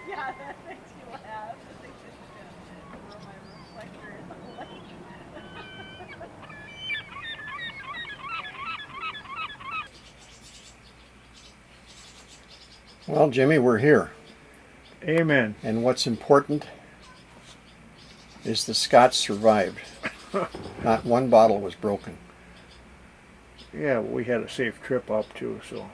Yeah, that makes you laugh. I think this is going to throw my reflector in the lake. Well, Jimmy, we're here. Amen. And what's important is the scotch survived. Not one bottle was broken. Yeah, we had a safe trip up too, so.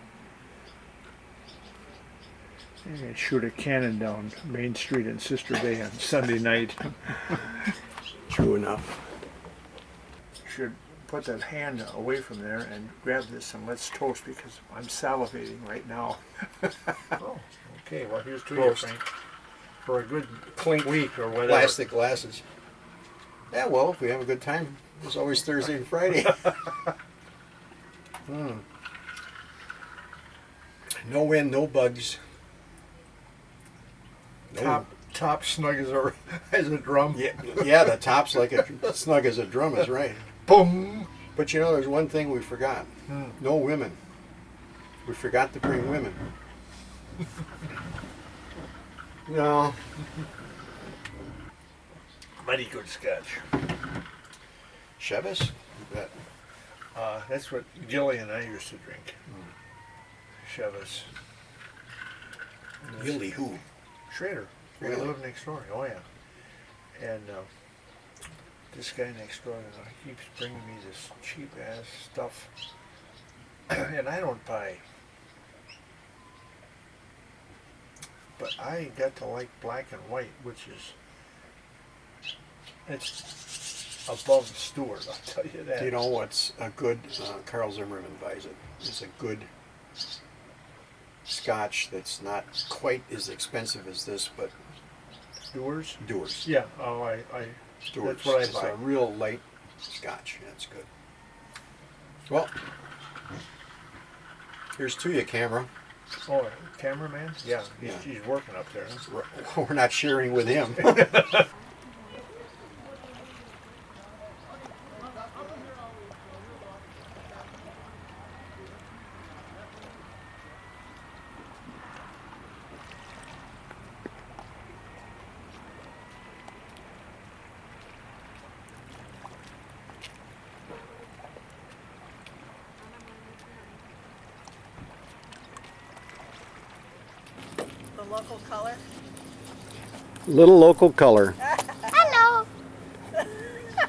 And shoot a cannon down Main Street in Sister Bay on Sunday night. True enough. Should put that hand away from there and grab this and let's toast because I'm salivating right now. Oh, okay. Well, here's to you, Toast. Frank. For a good Clink week or whatever. plastic glasses. Yeah, well, if we have a good time, it's always Thursday and Friday. No wind, no bugs. No. Top snug as a drum. Yeah, the top's like a snug as a drum is right. Boom. But you know, there's one thing we forgot. No women. We forgot to bring women. No. Mighty good sketch. Chevis? You bet. That's what Gilly and I used to drink. Chevis. Gilly who? Schrader. Really? We live next door. Oh yeah. And this guy next door keeps bringing me this cheap ass stuff, and I don't buy. But I got to like black and white, which is it's above Stewart. I'll tell you that. You know what's a good, Carl Zimmerman buys it, is a good scotch that's not quite as expensive as this, but Dewar's? Dewar's. Yeah. Oh, I Dewar's. that's what I It's buy. a real light scotch. That's good. Well, here's to you, camera. Oh, cameraman? Yeah, Yeah. he's working up there. Huh? We're not sharing with him. The local color. Little local color. Hello.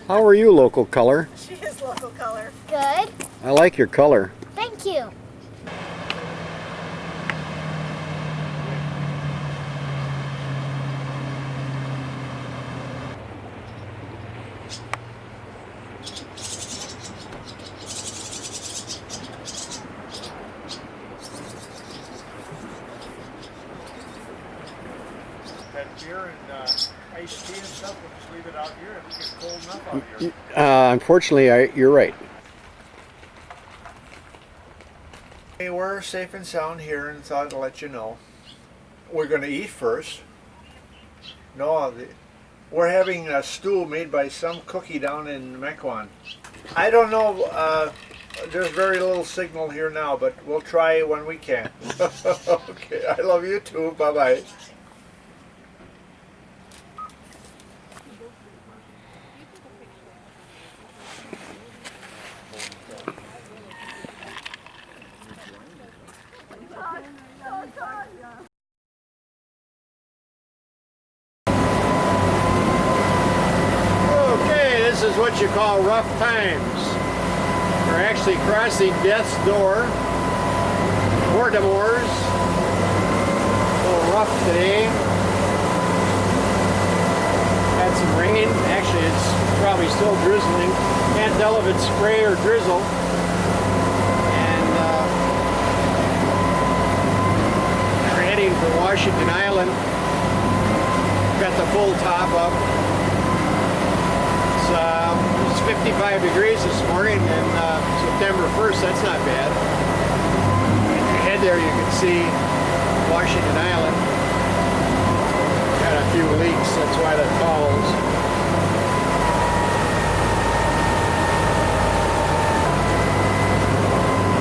How are you, local color? She is local color. Good. I like your color. Thank you. That beer and iced tea and stuff, we'll just leave it out here. It gets cold enough out here. Unfortunately, you're right. Hey, we're safe and sound here and thought I'd let you know. We're going to eat first. No, we're having a stew made by some cookie down in Mequon. I don't know, there's very little signal here now, but we'll try when we can. Okay, I love you too. Bye-bye. Okay, this is what you call rough times. We're actually crossing death's door, Mortimer's, rough today. Had some rain. Actually, it's probably still drizzling. Can't tell if it's spray or drizzle. And we're heading for Washington Island. Got the full top up. It's 55 degrees this morning, and September 1st, that's not bad. If you head there, you can see Washington Island. Got a few leaks, that's why the towels.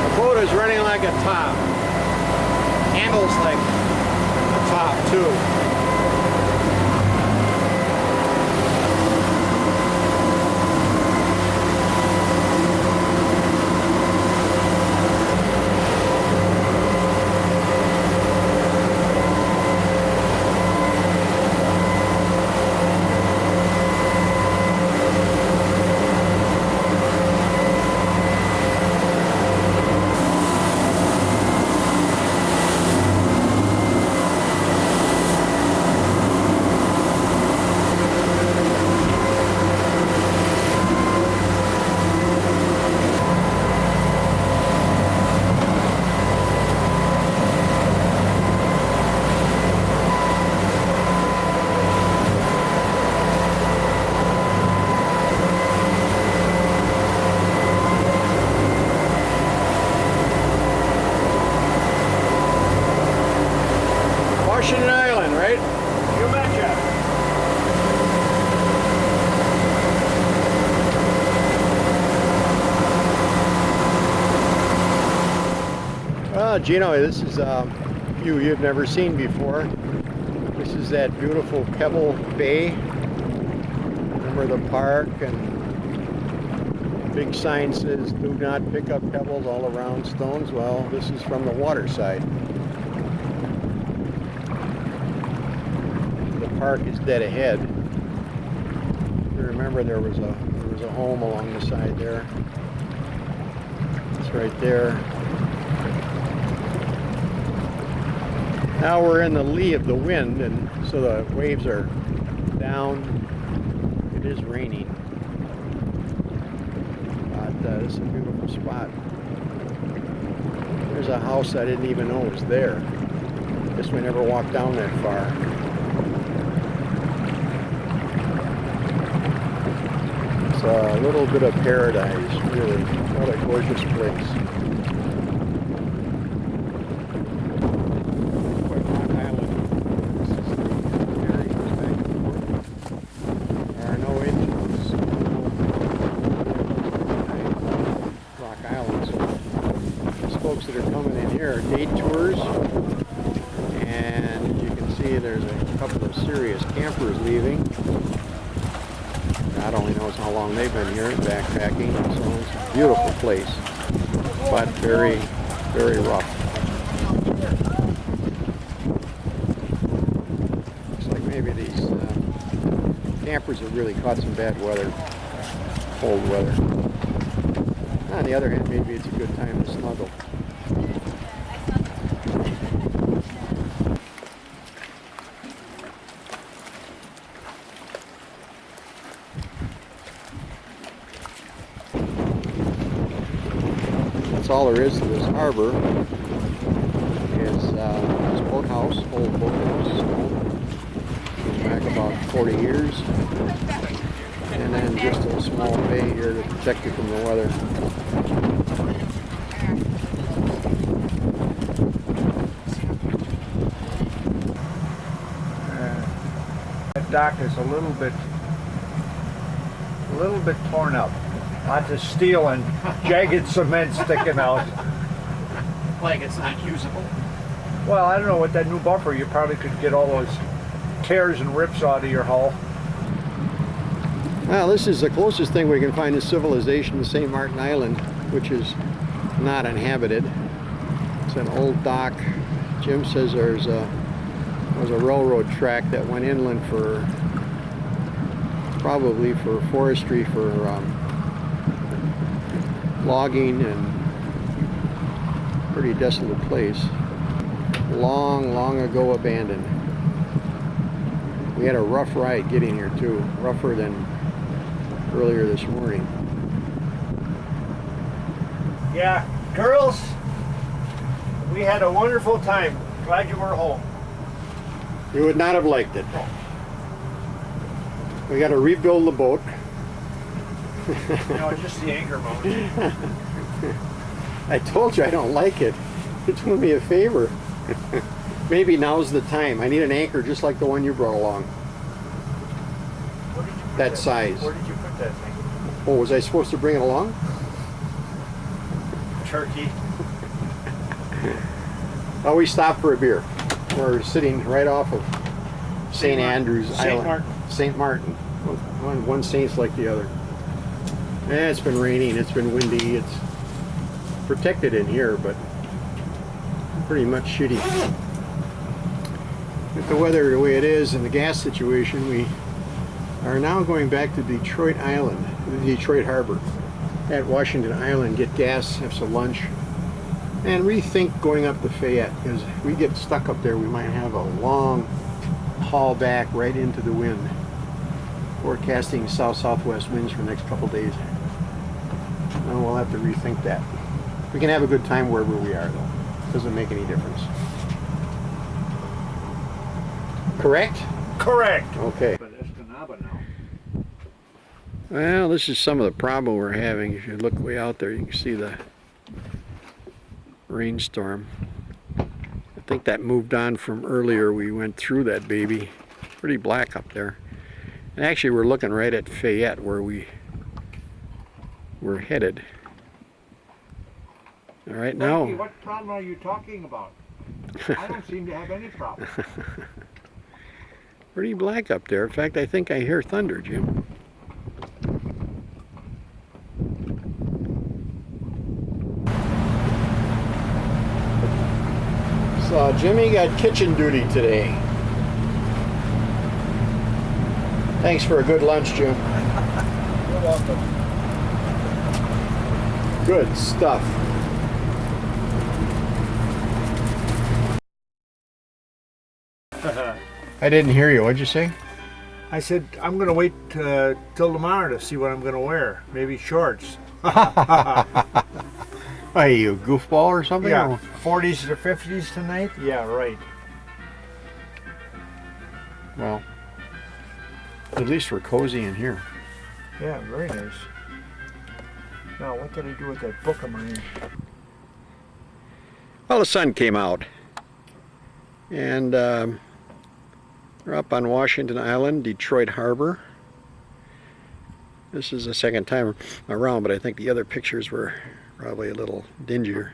The boat is running like a top. Handles like a top, too. Washington Island, right? You betcha. Well, Gino, this is a view you've never seen before. This is that beautiful Pebble Bay. Remember the park, and big sign says do not pick up pebbles all around stones. Well, this is from the water side. The park is dead ahead. You remember there was a home along the side there. It's right there. Now we're in the lee of the wind, and so the waves are down. It is raining. But it's a beautiful spot. There's a house I didn't even know was there. Guess we never walked down that far. It's a little bit of paradise, really. What a gorgeous place. Folks that are coming in here are day tours, and you can see there's a couple of serious campers leaving. God only knows how long they've been here backpacking. So it's a beautiful place, but very, very rough. Looks like maybe these campers have really caught some bad weather, cold weather. On the other hand, maybe it's a good time to snuggle. That's all there is to this harbor. Is this boathouse, old boathouse, goes back about 40 years, and then just a small bay here to protect you from the weather. That dock is a little bit torn up. Lots of steel and jagged cement sticking out. Like it's not usable. Well, I don't know, with that new bumper, you probably could get all those tears and rips out of your hull. Well, this is the closest thing we can find to civilization to St. Martin Island, which is not inhabited. It's an old dock. Jim says was a railroad track that went inland for probably for forestry, for logging, and pretty desolate place. long, long ago abandoned. We had a rough ride getting here too, rougher than earlier this morning. Yeah, girls, we had a wonderful time. Glad you were home. You would not have liked it. We got to rebuild the boat. No, just the anchor mount. I told you I don't like it. You're doing me a favor. Maybe now's the time. I need an anchor just like the one you brought along. Where did you put That size. Where did you put that thing? Oh, was I supposed to bring it along? Turkey. Oh, we stopped for a beer. We're sitting right off of St. Andrews Island. St. Martin. One saint's like the other. It's been raining, it's been windy, it's protected in here, but pretty much shitty. With the weather the way it is and the gas situation, we are now going back to Detroit Island, Detroit Harbor, at Washington Island, get gas, have some lunch, and rethink going up to Fayette, because if we get stuck up there, we might have a long haul back right into the wind. Forecasting south-southwest winds for the next couple days. And we'll have to rethink that. We can have a good time wherever we are, though. Doesn't make any difference. Correct? Correct. Okay. But Escanaba now. Well, this is some of the problem we're having. If you look way out there, you can see the rainstorm. I think that moved on from earlier. We went through that baby. Pretty black up there. And actually, we're looking right at Fayette, where we were headed. All right, now. Frankie, what problem are you talking about? I don't seem to have any problem. Pretty black up there. In fact, I think I hear thunder, Jim. So Jimmy got kitchen duty today. Thanks for a good lunch, Jim. You're welcome. Good stuff. I didn't hear you. What'd you say? I said, I'm going to wait till tomorrow to see what I'm going to wear. Maybe shorts. Are you a goofball or something? Yeah, 40s or 50s tonight? Yeah, right. Well, at least we're cozy in here. Yeah, very nice. Now, what did I do with that book of mine? Well, the sun came out. And we're up on Washington Island, Detroit Harbor. This is the second time around, but I think the other pictures were probably a little dingier.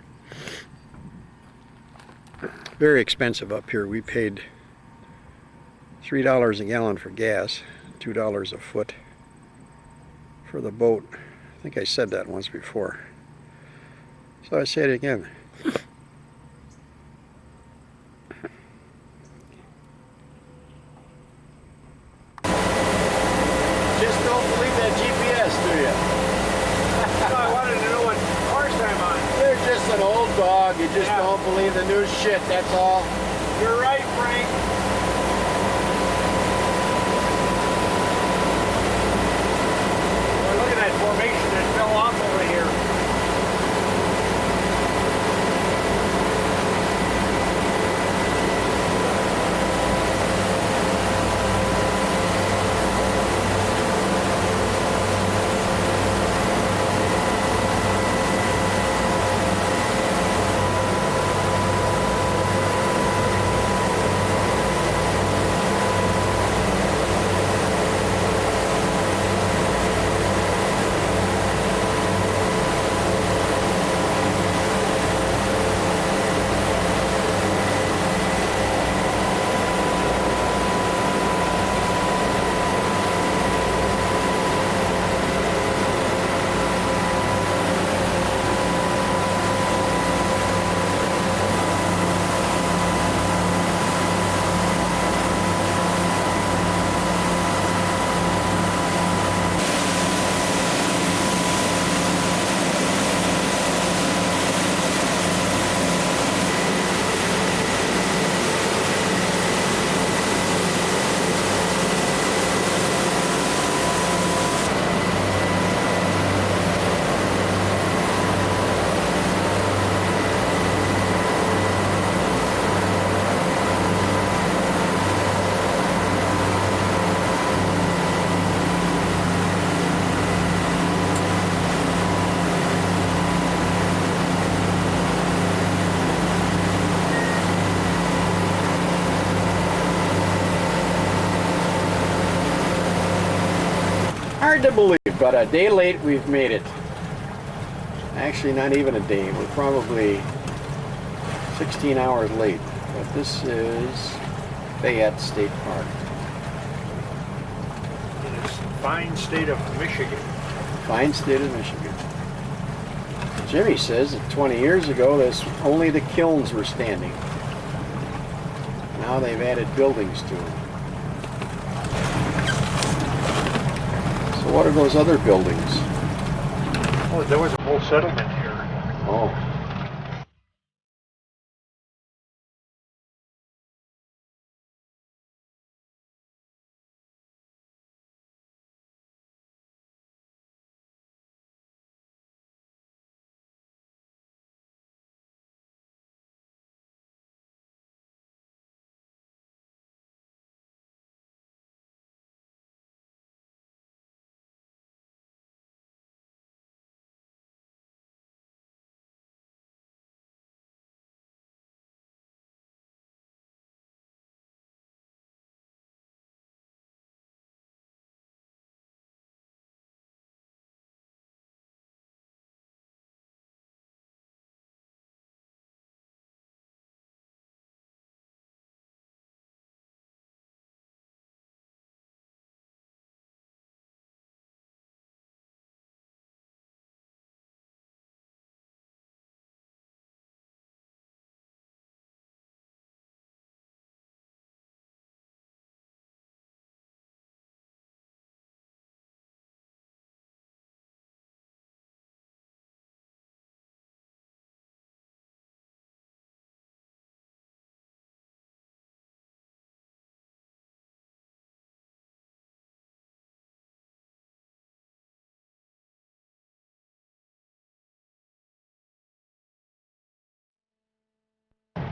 Very expensive up here. We paid $3 a gallon for gas, $2 a foot for the boat. I think I said that once before. So I say it again. Just don't believe that GPS, do you? I wanted to know what course I'm on. You're just an old dog. You just don't believe the new shit, that's all. You're right, Frank. Look at that formation that fell off over here. Hard to believe, but a day late we've made it. Actually, not even a day. We're probably 16 hours late. But this is Fayette State Park. In its fine state of Michigan. Fine state of Michigan. Jimmy says that 20 years ago, only the kilns were standing. Now they've added buildings to them. So what are those other buildings? Oh, there was a whole settlement here. Oh.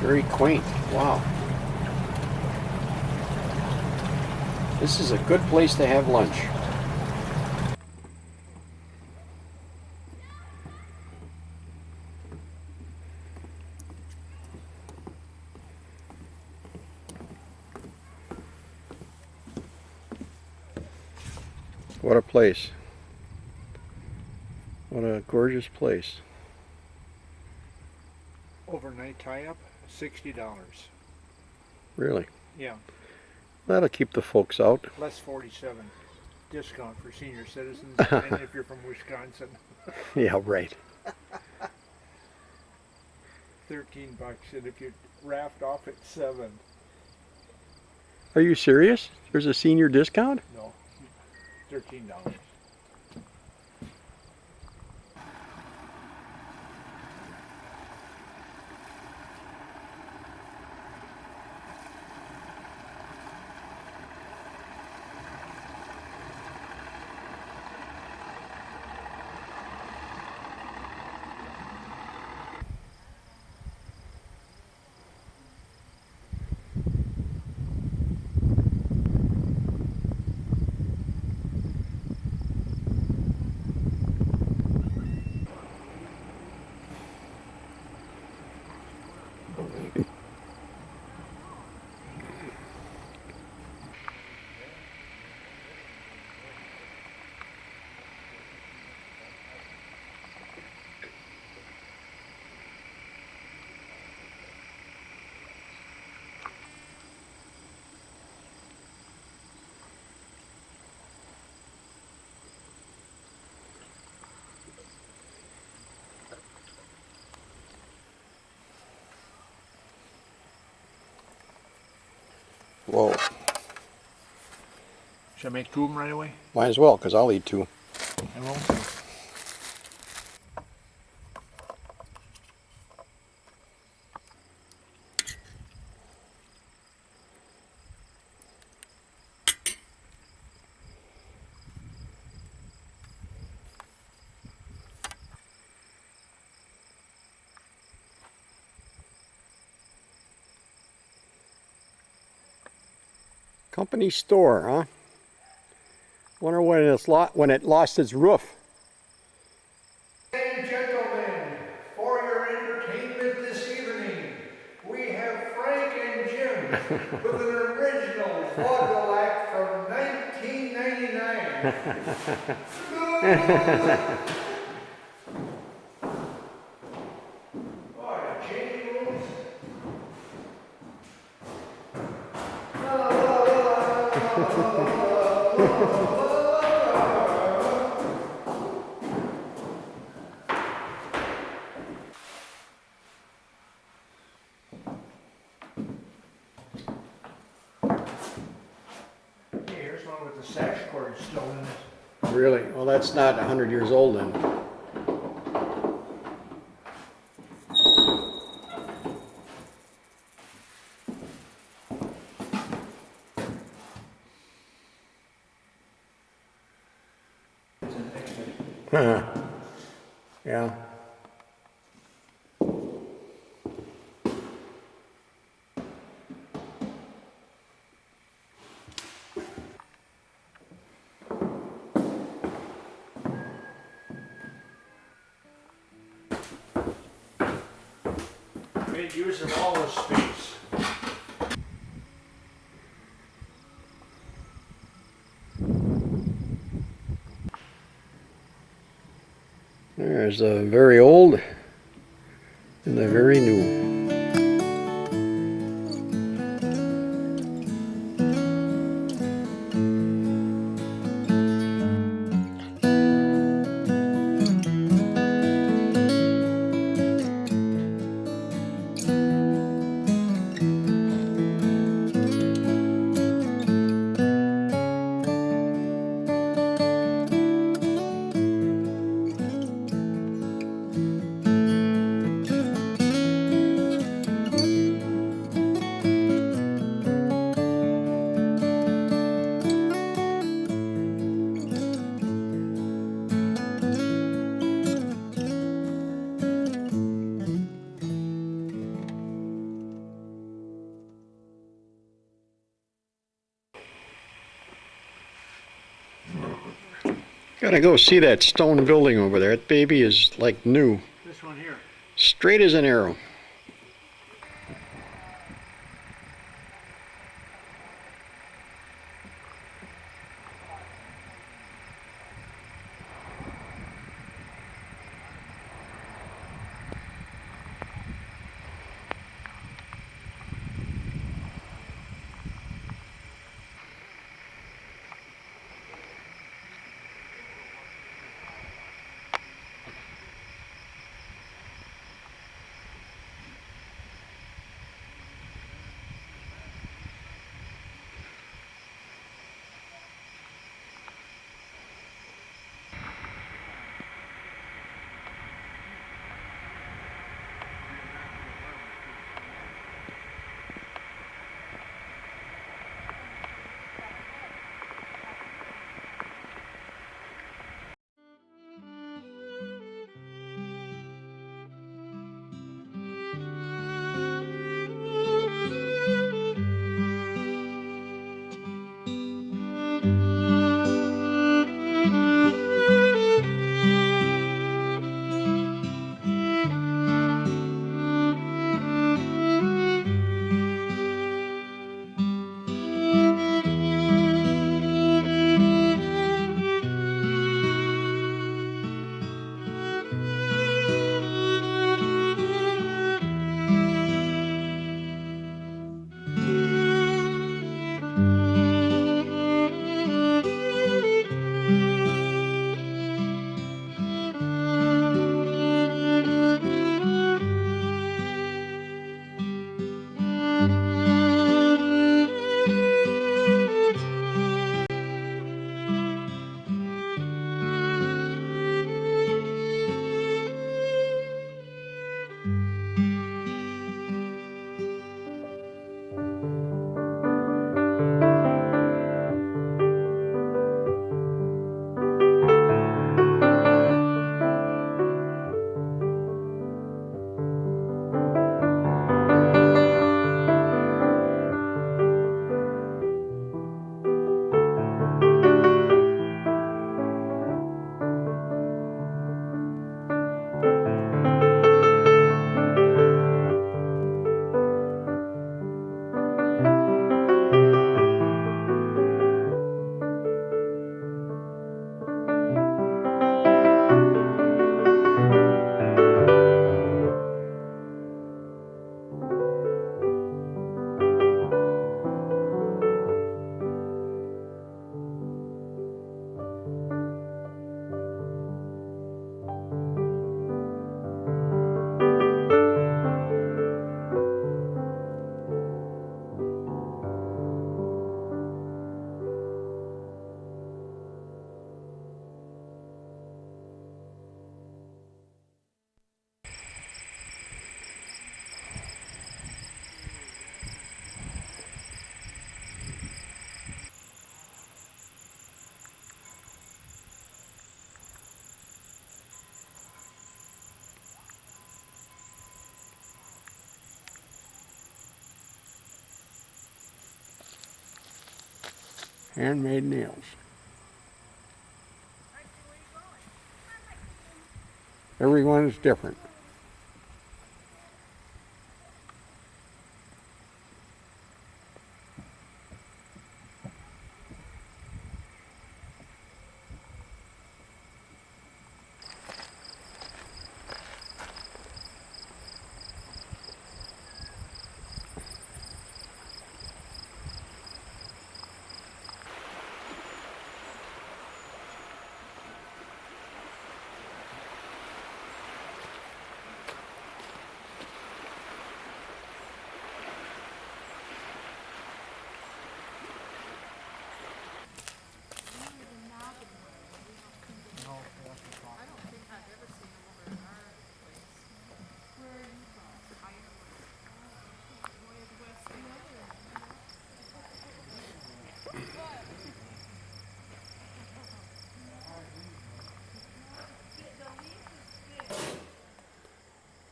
Very quaint. Wow. This is a good place to have lunch. What a place. What a gorgeous place. Overnight tie-up, $60. Really. Yeah, That'll keep the folks out. less 47 discount for senior citizens, and if you're from Wisconsin, Yeah, right. 13 bucks, and if you raft off at 7, Are you serious? There's a senior discount? no, $13. Whoa. Should I make 2 of them right away? Might as well, because I'll eat 2. I will. Company store, huh? Wonder when it lost its roof. Ladies and gentlemen, for your entertainment this evening, we have Frank and Jim with an original vaudeville act from 1999. Here's one with the sash cord still in it. Really? Well, that's not 100 years old then. Yeah. Made use of all the space. There's the very old and the very new. Gotta go see that stone building over there. That baby is like new. This one here. Straight as an arrow. Handmade nails. Everyone is different.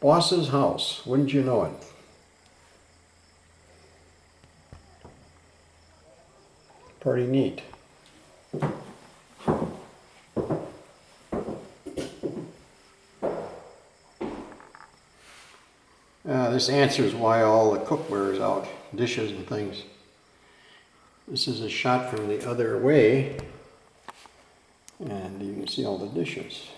Boss's house, wouldn't you know it? Pretty neat. This answers why all the cookware is out, dishes and things. This is a shot from the other way, and you can see all the dishes.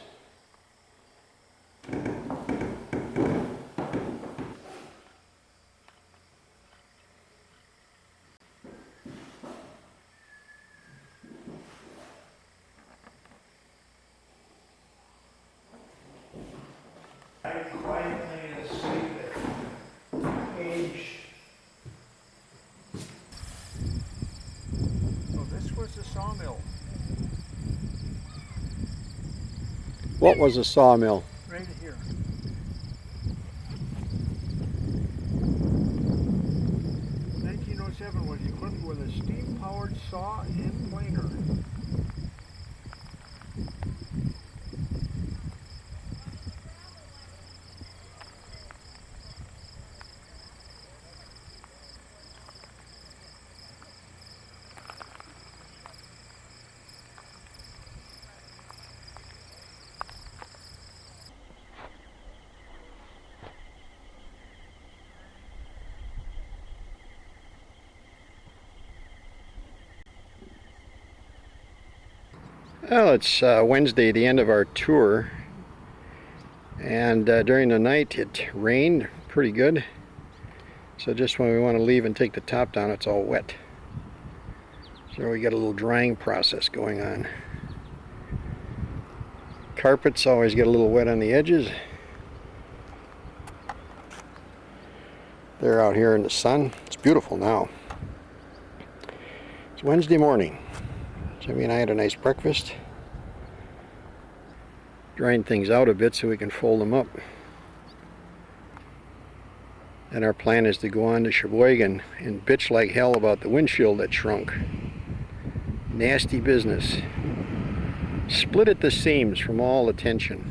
Sawmill. What was a sawmill? Right here. In 1907 was equipped with a steam-powered saw and planer. Well, it's Wednesday, the end of our tour, and during the night it rained pretty good, so just when we want to leave and take the top down, it's all wet. So we got a little drying process going on. Carpets always get a little wet on the edges. They're out here in the sun. It's beautiful now. It's Wednesday morning. Jimmy and I had a nice breakfast. Drying things out a bit so we can fold them up. And our plan is to go on to Sheboygan and bitch like hell about the windshield that shrunk. Nasty business. Split at the seams from all the tension.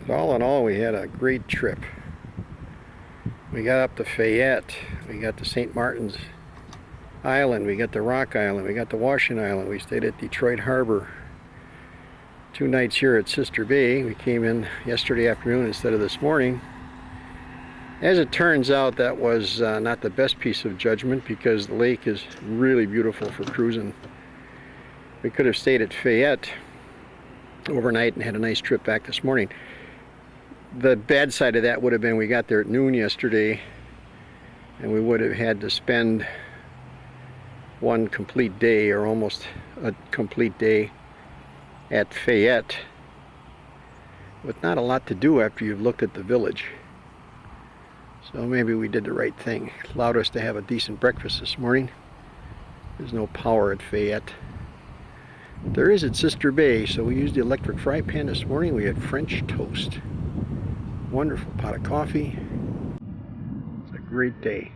But all in all, we had a great trip. We got up to Fayette. We got to St. Martin's Island, we got to Rock Island, we got to Washington Island, we stayed at Detroit Harbor. 2 nights here at Sister Bay. We came in yesterday afternoon instead of this morning. As it turns out, that was not the best piece of judgment because the lake is really beautiful for cruising. We could have stayed at Fayette overnight and had a nice trip back this morning. The bad side of that would have been we got there at noon yesterday and we would have had to spend one complete day, or almost a complete day, at Fayette with not a lot to do after you've looked at the village. So maybe we did the right thing. It allowed us to have a decent breakfast this morning. There's no power at Fayette. There is at Sister Bay, so we used the electric fry pan this morning. We had French toast. Wonderful pot of coffee. It's a great day.